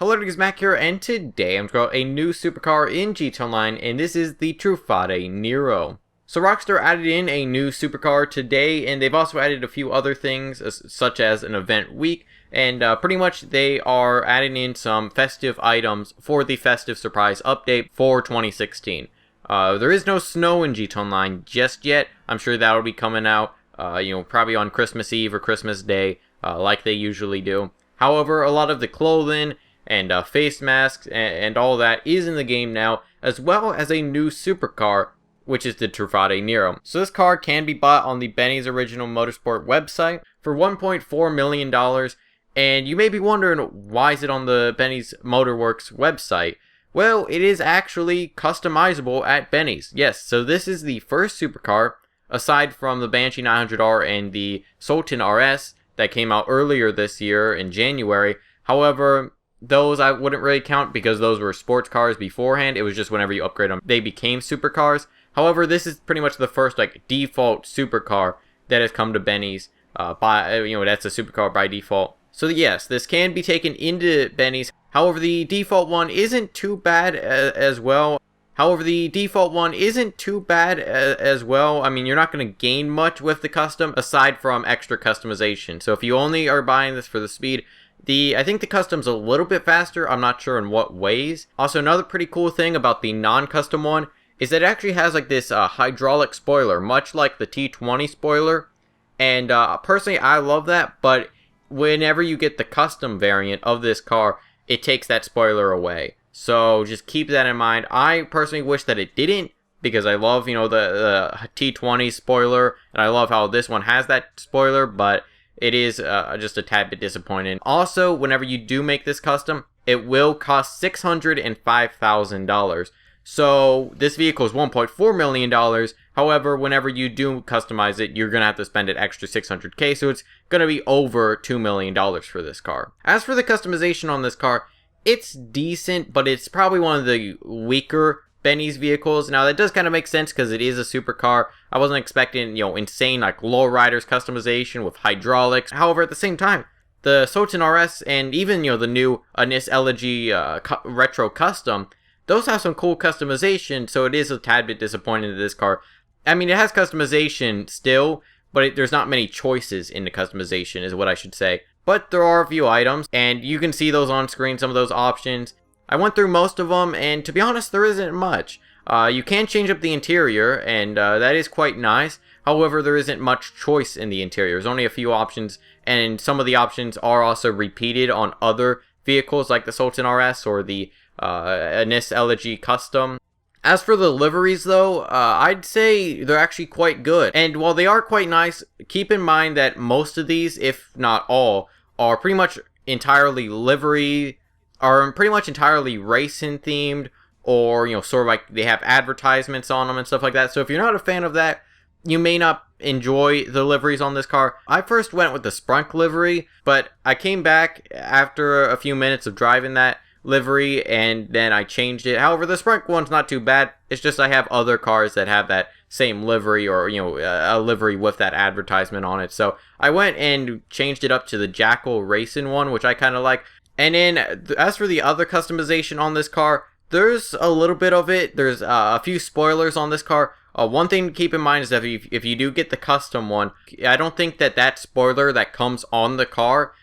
Hello, it is Mac here, and today I'm going to a new supercar in GT Online, and this is the Truffade Nero. So Rockstar added in a new supercar today, and they've also added a few other things, such as an event week, and pretty much they are adding in some festive items for the festive surprise update for 2016. There is no snow in GT Online just yet. I'm sure that'll be coming out, probably on Christmas Eve or Christmas Day, like they usually do. However, a lot of the clothing and face masks and all that is in the game now, as well as a new supercar, which is the Truffade Nero. So this car can be bought on the Benny's Original Motorsport website for $1.4 million, and you may be wondering, why is it on the Benny's Motorworks website? Well, it is actually customizable at Benny's. Yes, so this is the first supercar, aside from the Banshee 900R and the Sultan RS that came out earlier this year in January. However, those I wouldn't really count because those were sports cars beforehand. It was just whenever you upgrade them, they became supercars. However, this is pretty much the first default supercar that has come to Benny's. That's a supercar by default. So yes, this can be taken into Benny's. However, the default one isn't too bad as well. I mean, you're not going to gain much with the custom aside from extra customization. So if you only are buying this for the speed, I think the custom's a little bit faster. I'm not sure in what ways. Also, another pretty cool thing about the non-custom one is that it actually has this hydraulic spoiler, much like the T20 spoiler. And personally, I love that. But whenever you get the custom variant of this car, it takes that spoiler away. So just keep that in mind. I personally wish that it didn't, because I love, the T20 spoiler, and I love how this one has that spoiler, but it is just a tad bit disappointing. Also, whenever you do make this custom, it will cost $605,000. So this vehicle is $1.4 million. However, whenever you do customize it, you're going to have to spend an extra $600K. So it's going to be over $2 million for this car. As for the customization on this car, it's decent, but it's probably one of the weaker Benny's vehicles. Now, that does kind of make sense because it is a supercar. I wasn't expecting, insane lowriders customization with hydraulics. However, at the same time, the Sultan RS and even, the new Anis Elegy Retro Custom, those have some cool customization, so it is a tad bit disappointing that this car, I mean, it has customization still, but there's not many choices in the customization, is what I should say. But there are a few items, and you can see those on screen, some of those options. I went through most of them, and to be honest, there isn't much. You can change up the interior, and that is quite nice. However, there isn't much choice in the interior. There's only a few options, and some of the options are also repeated on other vehicles, like the Sultan RS or the Anis Elegy Custom. As for the liveries, though, I'd say they're actually quite good. And while they are quite nice, keep in mind that most of these, if not all, are pretty much entirely racing themed, or, sort of they have advertisements on them and stuff like that. So if you're not a fan of that, you may not enjoy the liveries on this car. I first went with the Sprunk livery, but I came back after a few minutes of driving that livery, and then I changed it. However, the Sprunk one's not too bad. It's just I have other cars that have that same livery, or a livery with that advertisement on it. So I went and changed it up to the Jackal Racing one, which I kind of like. And then as for the other customization on this car, there's a little bit of it. There's a few spoilers on this car. One thing to keep in mind is that if you do get the custom one, I don't think that spoiler that comes on the car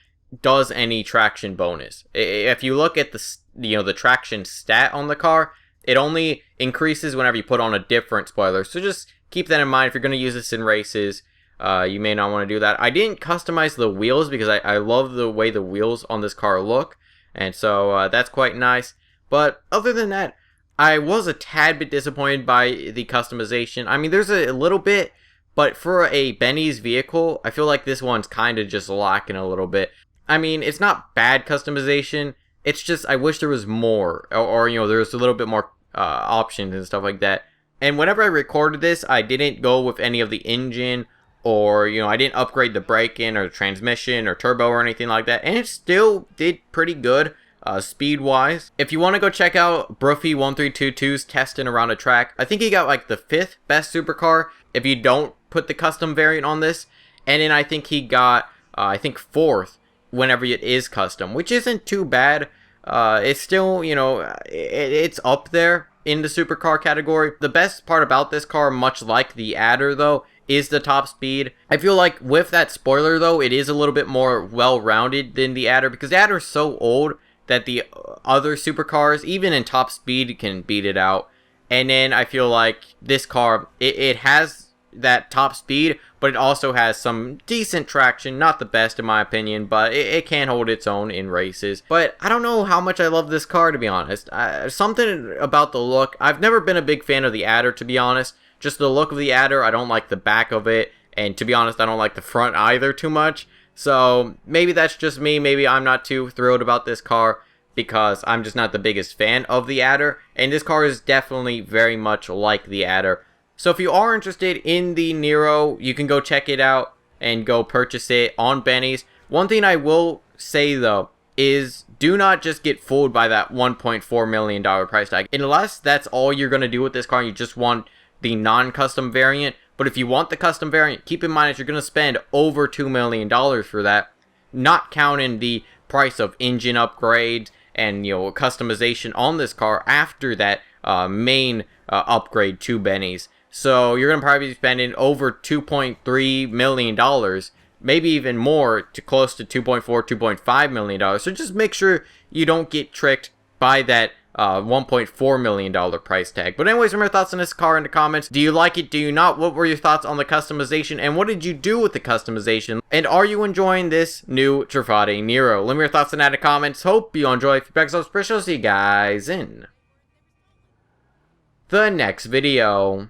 does any traction bonus. If you look at the traction stat on the car, it only increases whenever you put on a different spoiler. So just keep that in mind if you're going to use this in races. You may not want to do that. I didn't customize the wheels because I love the way the wheels on this car look, and so that's quite nice. But other than that, I was a tad bit disappointed by the customization. I mean, there's a little bit, but for a Benny's vehicle, I feel like this one's kind of just lacking a little bit. I mean, it's not bad customization. It's just I wish there was more, or there was a little bit more options and stuff like that. And whenever I recorded this, I didn't go with any of the engine, or I didn't upgrade the brake-in or the transmission or turbo or anything like that, and it still did pretty good speed-wise. If you want to go check out Broofy1322's testing around a track, I think he got the 5th best supercar if you don't put the custom variant on this, and then I think he got 4th whenever it is custom, which isn't too bad. It's still, it's up there in the supercar category. The best part about this car, much like the Adder though, is the top speed. I feel like with that spoiler though, it is a little bit more well-rounded than the Adder, because the Adder is so old that the other supercars, even in top speed, can beat it out. And then I feel like this car, it has that top speed, but it also has some decent traction. Not the best in my opinion, but it can hold its own in races. But I don't know how much I love this car, to be honest. Something about the look. I've never been a big fan of the Adder, to be honest. Just the look of the Adder, I don't like the back of it. And to be honest, I don't like the front either too much. So maybe that's just me. Maybe I'm not too thrilled about this car, because I'm just not the biggest fan of the Adder. And this car is definitely very much like the Adder. So if you are interested in the Nero, you can go check it out and go purchase it on Benny's. One thing I will say though is, do not just get fooled by that $1.4 million price tag. Unless that's all you're going to do with this car, you just want the non-custom variant. But if you want the custom variant, keep in mind that you're going to spend over $2 million for that, not counting the price of engine upgrades and customization on this car after that main upgrade to Benny's. So you're going to probably be spending over $2.3 million, maybe even more, to close to $2.4, $2.5 million. So just make sure you don't get tricked by that $1.4 million price tag. But anyways, remember your thoughts on this car in the comments. Do you like it? Do you not? What were your thoughts on the customization? And what did you do with the customization? And are you enjoying this new Truffade Nero? Let me know your thoughts on that in the comments. Hope you enjoy. Feedback is always appreciated. I'll see you guys in the next video.